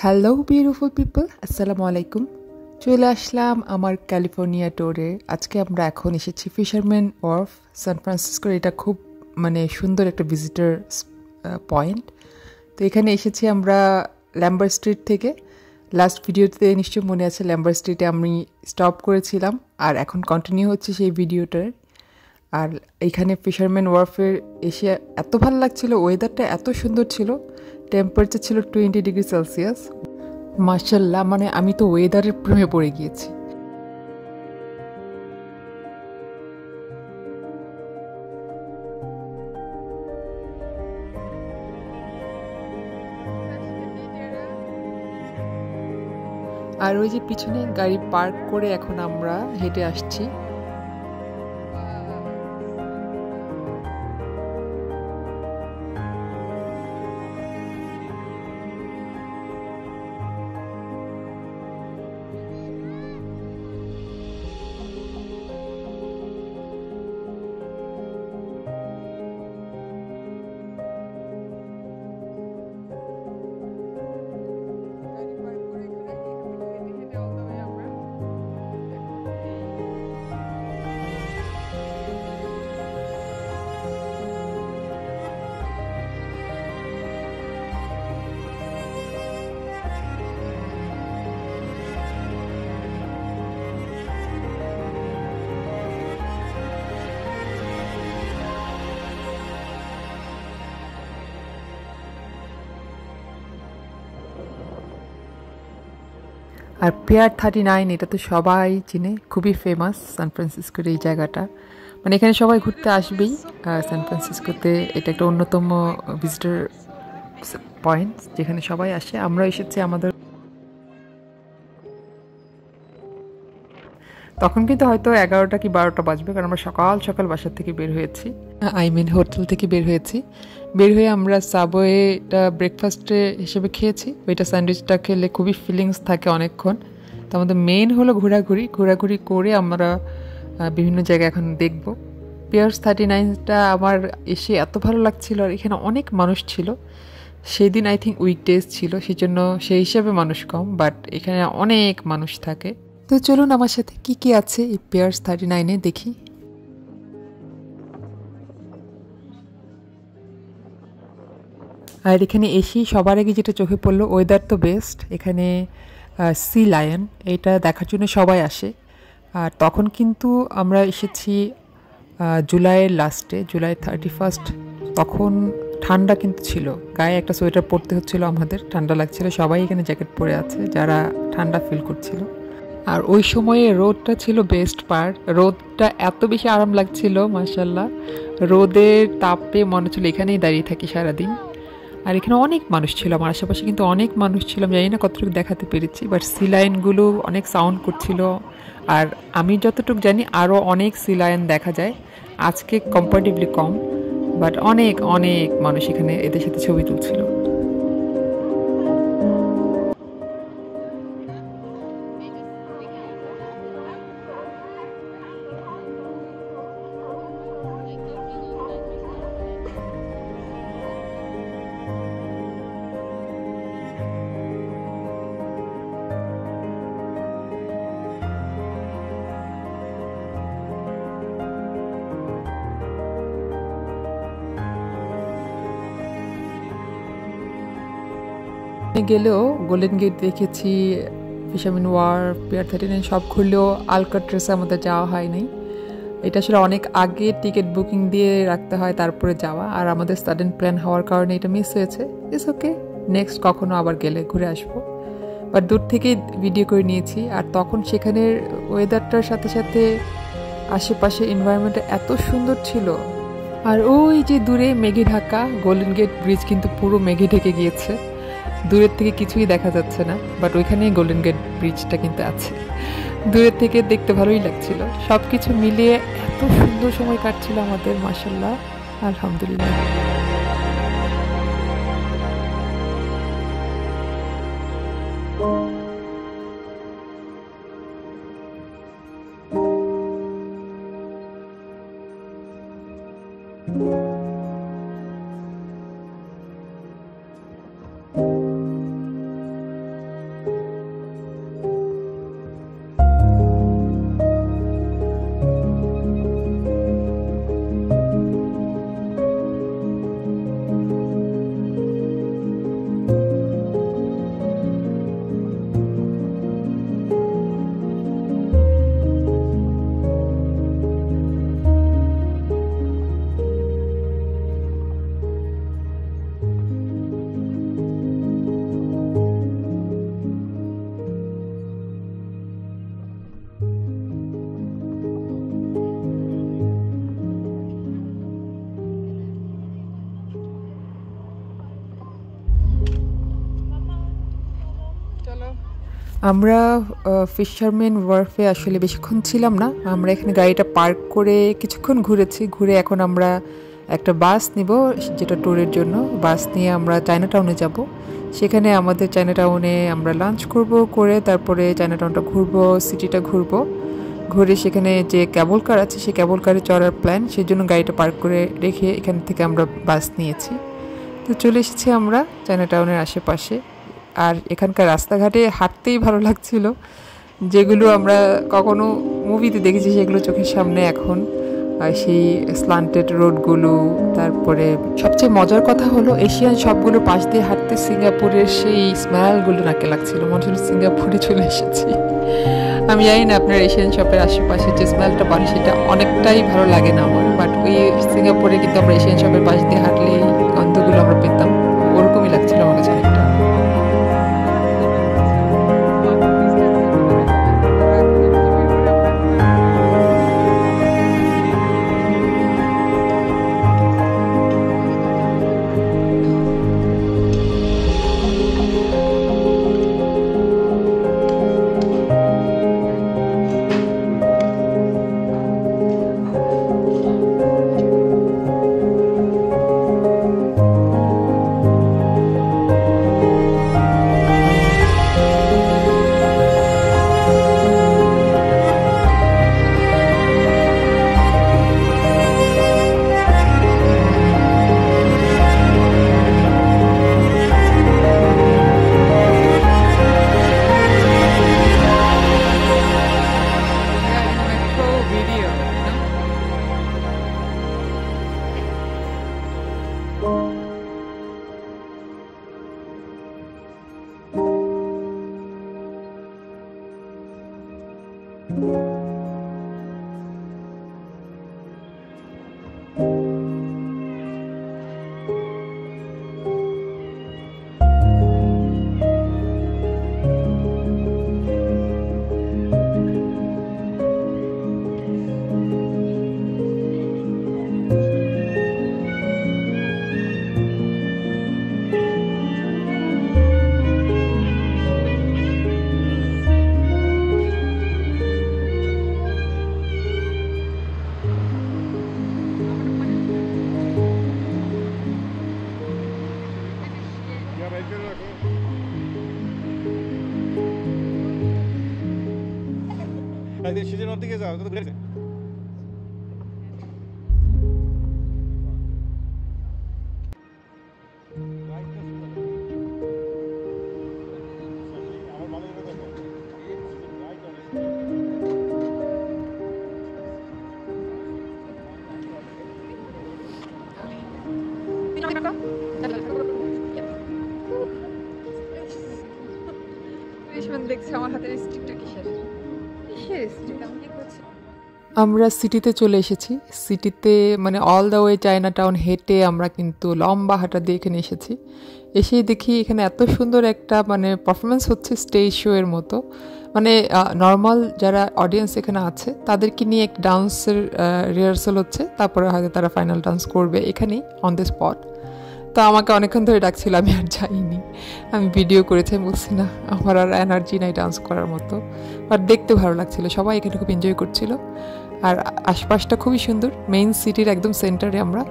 Hello beautiful people, আসসালামু আলাইকুম। চলে আসলাম আমার ক্যালিফোর্নিয়া ট্যুরে। আজকে আমরা এখন এসেছি ফিশারম্যান ওয়ার্ফ, সান ফ্রান্সিসকোর। এটা খুব সুন্দর একটা ভিজিটার পয়েন্ট। তো এখানে এসেছি আমরা ল্যাম্বার স্ট্রিট থেকে। লাস্ট ভিডিওতে নিশ্চয়ই মনে আছে, ল্যাম্বার স্ট্রিটে আমি স্টপ করেছিলাম, আর এখন কন্টিনিউ হচ্ছে সেই ভিডিওটার। আর এইখানে ফিশারম্যান ওয়ার্ফের এসে এত ভালো লাগছিল, ওয়েদারটা এত সুন্দর ছিল। টেম্পারেচার ছিল 20 ডিগ্রি সেলসিয়াস। মাশাল্লাহ, আমি তো ওয়েদারের প্রেমে পড়ে গিয়েছি। আর ওই যে পিছনে গাড়ি পার্ক করে এখন আমরা হেঁটে আসছি। আর পিয়ার 39, এটা তো সবাই চিনে, খুবই ফেমাস সান ফ্রান্সিসকোর এই জায়গাটা। এখানে সবাই ঘুরতে আসবেই। সান ফ্রান্সিসকোতে এটা একটা অন্যতম ভিজিটার পয়েন্ট যেখানে সবাই আসে। আমরা এসেছি আমাদের তখন কিন্তু হয়তো 11টা কি 12টা বাজবে, কারণ আমরা সকাল সকাল বাসার থেকে বের হয়েছি, হোটেল থেকে বের হয়েছি। বের হয়ে আমরা সাবওয়েটা ব্রেকফাস্টে হিসেবে খেয়েছি। ওইটা স্যান্ডউইচটা খেলে খুবই ফিলিংস থাকে অনেকক্ষণ। তো আমাদের মেইন হলো ঘোরাঘুরি করে আমরা বিভিন্ন জায়গা এখন দেখব। পিয়ার্স 39টা আমার এসে এত ভালো লাগছিল, আর এখানে অনেক মানুষ ছিল। সেদিন আই থিঙ্ক উইকডেজ ছিল, সেজন্য সেই হিসাবে মানুষ কম, বাট এখানে অনেক মানুষ থাকে। তো চলুন আমার সাথে কি কি আছে এই পিয়ার্স 39-এ দেখি। আর এখানে এসেই সবার আগে যেটা চোখে পড়লো, ওয়েদার তো বেস্ট। এখানে সি লায়ন, এটা দেখার জন্য সবাই আসে। আর তখন কিন্তু আমরা এসেছি জুলাইয়ের লাস্টে, জুলাই 31st। তখন ঠান্ডা কিন্তু ছিল, গায়ে একটা সোয়েটার পরতে হচ্ছিল আমাদের, ঠান্ডা লাগছিল। সবাই এখানে জ্যাকেট পরে আছে যারা ঠান্ডা ফিল করছিল। আর ওই সময়ে রোদটা ছিল বেস্ট পার্ট। রোদটা এত বেশি আরাম লাগছিল, মাশাল্লাহ। রোদের তাপে মনে হচ্ছিল এখানেই দাঁড়িয়ে থাকি সারাদিন। আর এখানে অনেক মানুষ ছিল, আমার আশেপাশে কিন্তু অনেক মানুষ ছিল। আমি জানি না কতটুকু দেখাতে পেরেছি, বাট সি লায়নগুলো অনেক সাউন্ড করছিল। আর আমি যতটুকু জানি আরও অনেক সি লায়ন দেখা যায়, আজকে কম্পারেটিভলি কম, বাট অনেক অনেক মানুষ এখানে এদের সাথে ছবি তুলছিল। গেলেও গোল্ডেন গেট দেখেছি, ফিশারম্যান ওয়ার্ফ, পিয়ার 39 সব ঘুরলেও আলকাট্রাসে আমাদের যাওয়া হয় নাই। এটা আসলে অনেক আগে টিকিট বুকিং দিয়ে রাখতে হয়, তারপরে যাওয়া। আর আমাদের সাডেন প্ল্যান হওয়ার কারণে এটা মিস হয়েছে। ইটস ওকে, নেক্সট কখনো আবার গেলে ঘুরে আসবো। বাট দূর থেকেই ভিডিও করে নিয়েছি। আর তখন সেখানের ওয়েদারটার সাথে সাথে আশেপাশে এনভায়রনমেন্টটা এত সুন্দর ছিল। আর ওই যে দূরে মেঘে ঢাকা গোল্ডেন গেট ব্রিজ কিন্তু পুরো মেঘে ঢেকে গিয়েছে, দূরের থেকে কিছুই দেখা যাচ্ছে না, বাট ওইখানেই গোল্ডেন গেট ব্রিজটা কিন্তু আছে। দূরের থেকে দেখতে ভালোই লাগছিল। সব কিছু মিলিয়ে এত সুন্দর সময় কাটছিল আমাদের, মাশাল্লাহ, আলহামদুলিল্লাহ। আমরা ফিশারম্যান ওয়ার্ফে আসলে বেশিক্ষণ ছিলাম না। আমরা এখানে গাড়িটা পার্ক করে কিছুক্ষণ ঘুরেছি। ঘুরে এখন আমরা একটা বাস নিব, যেটা ট্যুরের জন্য। বাস নিয়ে আমরা চায়না টাউনে যাব। সেখানে আমাদের চায়না টাউনে আমরা লাঞ্চ করব, করে তারপরে চায়না টাউনটা ঘুরবো, সিটিটা ঘুরবো। ঘুরে সেখানে যে ক্যাবল কার আছে সেই ক্যাবল কারে চড়ার প্ল্যান, সেই জন্য গাড়িটা পার্ক করে রেখে এখান থেকে আমরা বাস নিয়েছি। তো চলে এসেছি আমরা চায়না টাউনের আশেপাশে। আর এখানকার রাস্তাঘাটে হাঁটতেই ভালো লাগছিল। যেগুলো আমরা কখনো মুভিতে দেখেছি সেগুলো চোখের সামনে এখন। আর সেই স্ল্যান্টেড রোডগুলো, তারপরে সবচেয়ে মজার কথা হলো এশিয়ান সবগুলো পাশ দিয়ে হাঁটতে সিঙ্গাপুরের সেই স্মেলগুলো নাকে লাগছিল। মনে হলো সিঙ্গাপুরে চলে এসেছি। আমি জানি না আপনার এশিয়ান শপের আশেপাশে যে স্মেলটা পান সেটা অনেকটাই ভালো লাগে না আমার, বাট ওই সিঙ্গাপুরে কিন্তু আমরা এশিয়ান শপের পাশ দিয়ে হাঁটলে এই গন্ধগুলো আমরা পেতাম। ওরকমই লাগছিল আমার কাছে অনেকটা। সেজন্য ওর দিকে যাও, তো ঘুরে দেখছি আমার হাতের স্টিকটা কিসের স্টিক, আমি কি করছি? আমরা সিটিতে চলে এসেছি। সিটিতে মানে all the way China town হেঁটে আমরা কিন্তু লম্বা হাঁটা দিয়ে এখানে এসেছি। এসেই দেখি এখানে এত সুন্দর একটা মানে পারফরমেন্স হচ্ছে স্টেজ শো এর মতো। মানে নর্মাল যারা অডিয়েন্স এখানে আছে তাদেরকে নিয়ে এক ডান্সের রিহার্সাল হচ্ছে, তারপরে হয়তো তারা ফাইনাল ডান্স করবে এখানেই অন দ্য স্পট। তো আমাকে অনেকক্ষণ ধরে ডাকছিল, আমি আর যাইনি। আমি ভিডিও করেছি, আমি বলছি না আমার আর এনার্জি নাই ডান্স করার মতো। বাট দেখতে ভালো লাগছিল, সবাই এখানে খুব এনজয় করছিল। আর আশপাশটা খুবই সুন্দর, মেইন সিটির একদম সেন্টারে আমরা।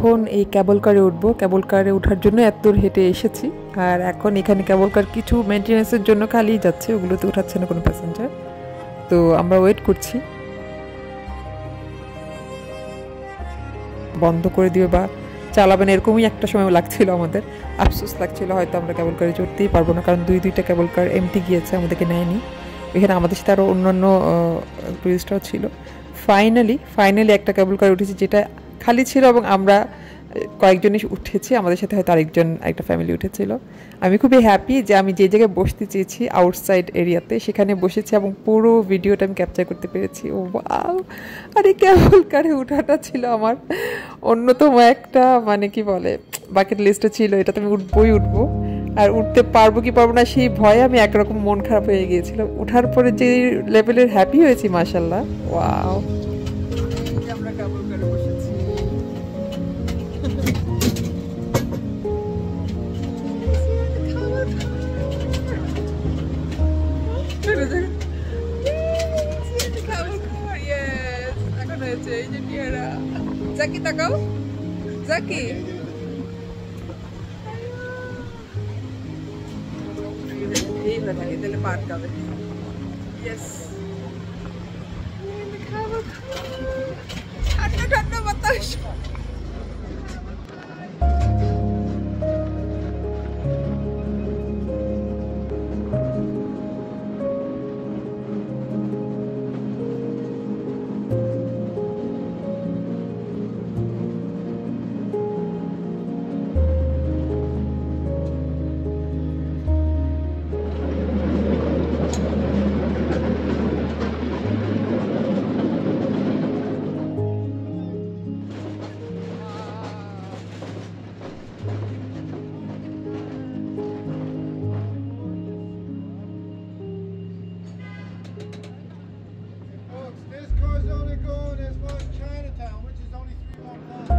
এখন এই ক্যাবল কারে উঠবো। ক্যাবল কারে ওঠার জন্য এত দূর হেঁটে এসেছি। আর এখন এখানে ক্যাবল কার কিছু মেনটেন্যান্সের জন্য খালিই যাচ্ছে, ওগুলোতে উঠাচ্ছে না কোনো প্যাসেঞ্জার। তো আমরা ওয়েট করছি বন্ধ করে দিবে বা চালাবেন, এরকমই একটা সময় লাগছিল আমাদের। আফসোস লাগছিল হয়তো আমরা ক্যাবল কারে চড়তেই পারবো না, কারণ দুইটা ক্যাবল কার এমটি গিয়েছে, আমাদেরকে নেয়নি। এখানে আমাদের সাথে আরও অন্যান্য টুরিস্টরাও ছিল। ফাইনালি একটা ক্যাবল কার উঠেছি যেটা খালি ছিল, এবং আমরা কয়েকজনই উঠেছে, আমাদের সাথে হয়তো একটা ফ্যামিলি উঠেছিল। আমি খুবই হ্যাপি যে আমি যে জায়গায় বসতে চেয়েছি আউটসাইড এরিয়াতে সেখানে বসেছি এবং পুরো ভিডিওটা আমি ক্যাপচার করতে পেরেছি। ও ওয়াও! আরে কেবল কারে উঠাটা ছিল আমার অন্যতম একটা মানে কি বলে বাকেট লিস্টে ছিল, এটাতে আমি উঠবো। আর উঠতে পারবো কি পারবো না সেই ভয়ে আমি একরকম মন খারাপ হয়ে গিয়েছিলাম। উঠার পরে যে লেভেলের হ্যাপি হয়েছি মাশাআল্লাহ, ওয়াও! আমরা কেবল করে বসেছি। জাকি তাকাও, জাকি এইভাবে থাকে তাহলে পার যাবে। ইয়েস, ঠান্ডা ঠান্ডা বাতাস। Folks, this car's only going as far as Chinatown, which is only 3 blocks long.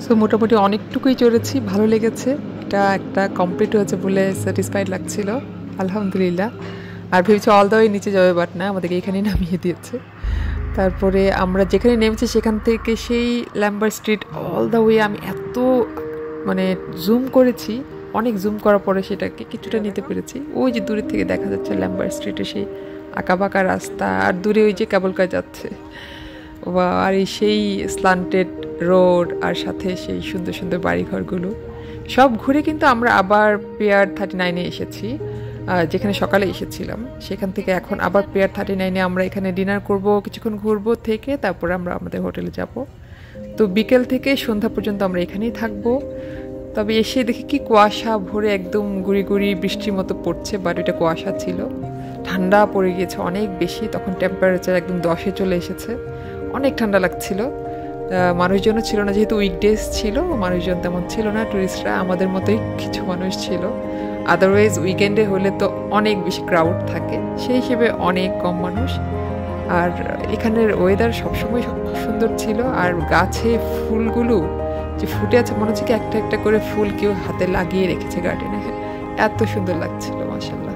So মোটামুটি অনেকটুকুই চড়েছি, ভালো লেগেছে। এটা একটা কমপ্লিট হয়েছে বলে স্যাটিসফাইড লাগছিল, আলহামদুলিল্লাহ। আর ভেবেছি অল দ্য ওয়ে নিচে যাবে, বাট না, আমাদেরকে এখানেই নামিয়ে দিয়েছে। তারপরে আমরা যেখানে নেমেছি সেখান থেকে সেই ল্যাম্বার স্ট্রিট অল দ্য ওয়ে আমি এত মানে জুম করেছি, অনেক জুম করার পরে সেটাকে কিছুটা নিতে পেরেছি। ওই যে দূরের থেকে দেখা যাচ্ছে ল্যাম্বার স্ট্রিটে সেই আঁকাবাঁকা রাস্তা, আর দূরে ওই যে কেবল কার যাচ্ছে, আর এই সেই স্লান্টেড রোড, আর সাথে সেই সুন্দর সুন্দর বাড়িঘরগুলো সব ঘুরে কিন্তু আমরা আবার পিয়ার 39-এ এসেছি, যেখানে সকালে এসেছিলাম। সেখান থেকে এখন আবার পিয়ার 39-এ আমরা এখানে ডিনার করব, কিছুক্ষণ ঘুরবো, থেকে তারপরে আমরা আমাদের হোটেলে যাব। তো বিকেল থেকে সন্ধ্যা পর্যন্ত আমরা এখানেই থাকবো। তবে এসে দেখি কি কুয়াশা ভরে একদম গুড়ি গুড়ি বৃষ্টির মতো পড়ছে, বাট এটা কুয়াশা ছিল, ঠান্ডা পড়ে গিয়েছে অনেক বেশি। তখন টেম্পারেচার একদম 10-এ চলে এসেছে, অনেক ঠান্ডা লাগছিল। মানুষজনও ছিল না, যেহেতু উইকডেজ ছিল, মানুষজন তেমন ছিল না, টুরিস্টরা আমাদের মতোই কিছু মানুষ ছিল। আদারওয়াইজ উইকেন্ডে হলে তো অনেক বেশি ক্রাউড থাকে, সেই হিসেবে অনেক কম মানুষ। আর এখানের ওয়েদার সবসময় সুন্দর ছিল, আর গাছে ফুলগুলো যে ফুটে আছে মনে হচ্ছে কি একটা একটা করে ফুল কেউ হাতে লাগিয়ে রেখেছে গার্ডেনে, এত সুন্দর লাগছিল মাশাআল্লাহ।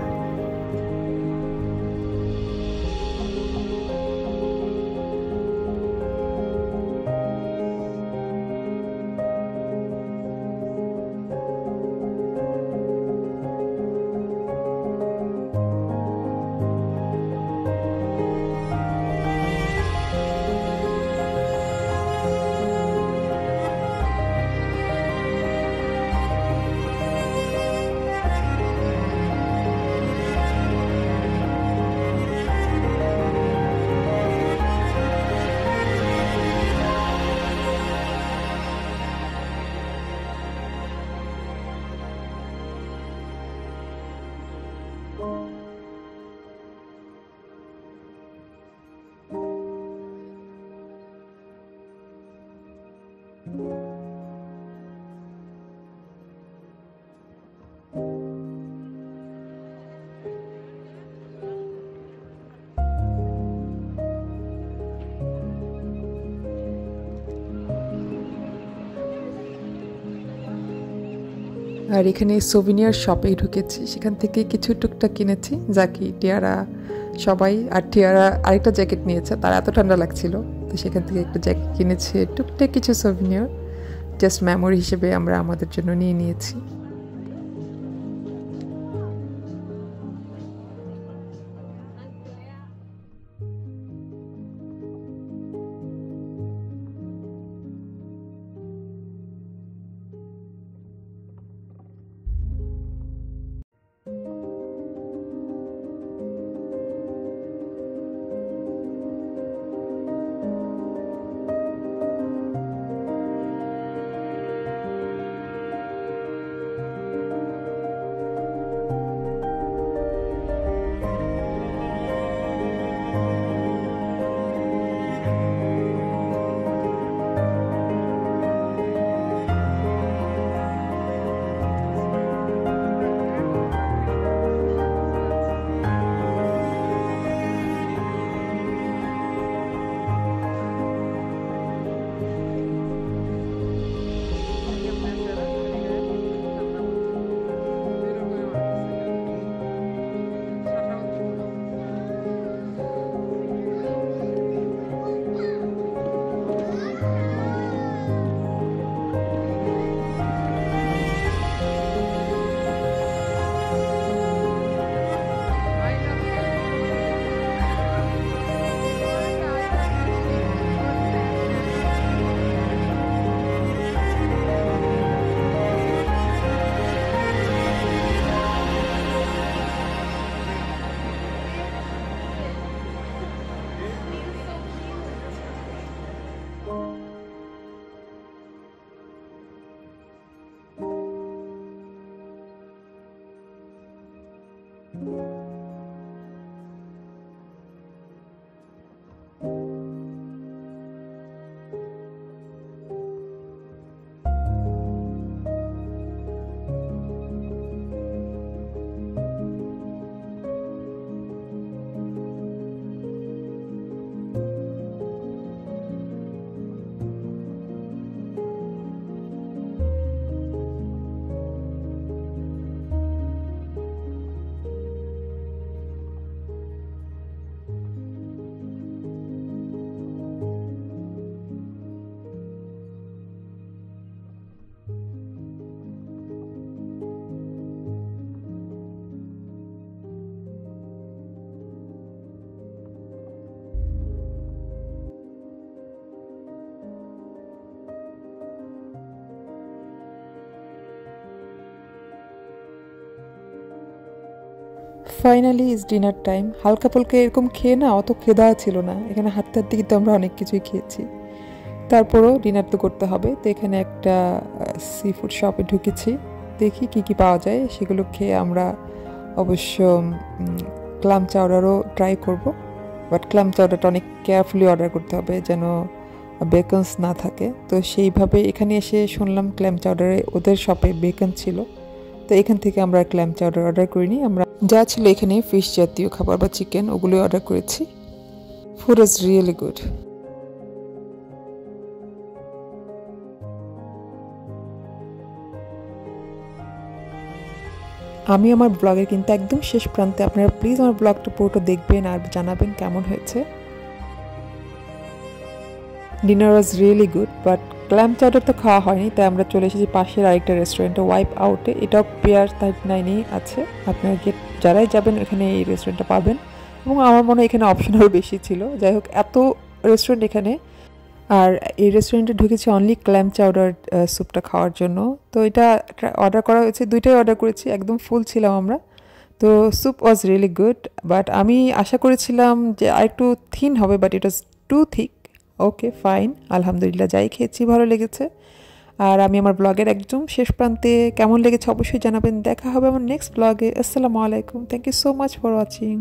আর এখানে সোভিনিয়ার শপে ঢুকেছি, সেখান থেকে কিছু টুকটাক কিনেছি, জাকি, টিয়ারা সবাই। আর টিয়ারা আরেকটা জ্যাকেট নিয়েছে, তার এত ঠান্ডা লাগছিল, তো সেখান থেকে একটা জ্যাকেট কিনেছে, টুকটাক কিছু সোভিনিয়ার। জাস্ট মেমোরি হিসেবে আমরা আমাদের জন্য নিয়ে নিয়েছি। Finally is dinner time. হালকা ফুলকা এরকম খেয়ে না অত খেদা ছিল না, এখানে হাঁটতে হাঁটতে কিন্তু আমরা অনেক কিছুই খেয়েছি। তারপরও ডিনার তো করতে হবে, তো এখানে একটা সি ফুড শপে ঢুকেছি, দেখি কি কি পাওয়া যায়। সেগুলো খেয়ে আমরা অবশ্য ক্লাম চাউডারও ট্রাই করব, বাট ক্লাম চাউডারটা অনেক কেয়ারফুলি অর্ডার করতে হবে যেন বেকনস না থাকে। তো সেইভাবে এখানে এসে শুনলাম ক্ল্যাম চাউডারে ওদের শপে বেকন ছিল, তো এখান থেকে আমরা ক্ল্যাম চাউডার অর্ডার করিনি। আমরা যা ছিল এখানে ফিশ জাতীয় খাবার বা চিকেন, ওগুলোই অর্ডার করেছি। Food is really good. আমি আমার ব্লগের কিন্তু একদম শেষ প্রান্তে, আপনারা প্লিজ আমার ব্লগটা পুরোটা দেখবেন আর জানাবেন কেমন হয়েছে। Dinner was really good, but clam chowder তো খাওয়া হয়নি, তাই আমরা চলে এসেছি পাশের আরেকটা রেস্টুরেন্টে, ওয়াইপ আউটে। এটাও পিয়ার 39-এই আছে, আপনারা যারাই যাবেন এখানে এই রেস্টুরেন্টটা পাবেন, এবং আমার মনে হয় এখানে অপশন আরও বেশি ছিল। যাই হোক, এত রেস্টুরেন্ট এখানে, আর এই রেস্টুরেন্টে ঢুকেছি অনলি ক্ল্যাম চাউডার স্যুপটা খাওয়ার জন্য। তো এটা অর্ডার করা হয়েছে, দুইটাই অর্ডার করেছি, একদম ফুল ছিলাম আমরা। তো soup was really good, but আমি আশা করেছিলাম যে আরেকটু থিন হবে, but it was too thick. Okay fine, আলহামদুলিল্লাহ, যাই খেয়েছি ভালো লেগেছে। আর আমি আমার ব্লগের একদম শেষ প্রান্তে, কেমন লেগেছে অবশ্যই জানাবেন। দেখা হবে আমার নেক্সট ব্লগে। আসসালামু আলাইকুম, thank you so much for watching.